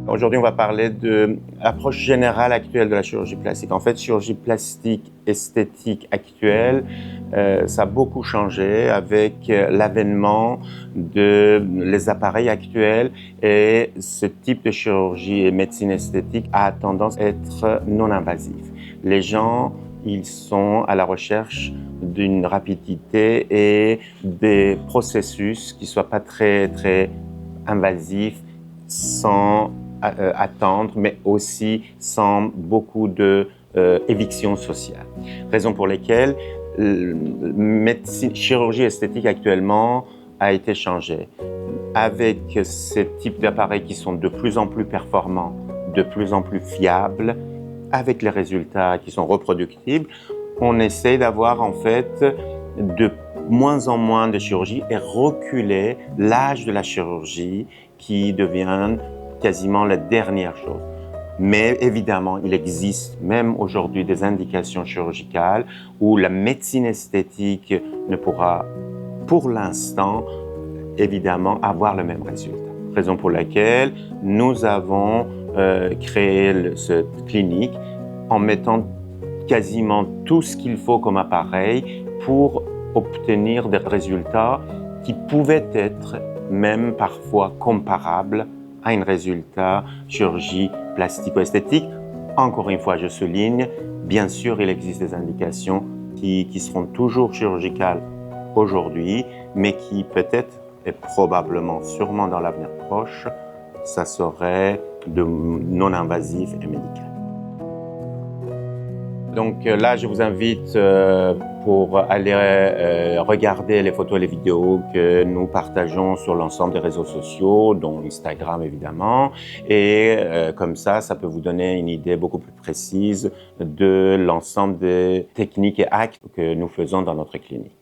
Aujourd'hui, on va parler de l'approche générale actuelle de la chirurgie plastique. En fait, chirurgie plastique esthétique actuelle, ça a beaucoup changé avec l'avènement de les appareils actuels et ce type de chirurgie et médecine esthétique a tendance à être non invasif. Les gens, ils sont à la recherche d'une rapidité et des processus qui soient pas très invasifs, sans attendre, mais aussi sans beaucoup de éviction sociale. Raison pour laquelle chirurgie esthétique actuellement a été changée. Avec ces types d'appareils qui sont de plus en plus performants, de plus en plus fiables, avec les résultats qui sont reproductibles, on essaie d'avoir en fait de moins en moins de chirurgie et reculer l'âge de la chirurgie qui devient quasiment la dernière chose. Mais évidemment, il existe même aujourd'hui des indications chirurgicales où la médecine esthétique ne pourra, pour l'instant, évidemment, avoir le même résultat. Raison pour laquelle nous avons créé cette clinique en mettant quasiment tout ce qu'il faut comme appareil pour obtenir des résultats qui pouvaient être même parfois comparables à un résultat chirurgie plastico-esthétique. Encore une fois, je souligne, bien sûr, il existe des indications qui seront toujours chirurgicales aujourd'hui, mais qui peut-être et probablement, sûrement dans l'avenir proche, ça serait de non-invasif et médical. Donc là, je vous invite pour aller regarder les photos et les vidéos que nous partageons sur l'ensemble des réseaux sociaux, dont Instagram évidemment. Et comme ça peut vous donner une idée beaucoup plus précise de l'ensemble des techniques et actes que nous faisons dans notre clinique.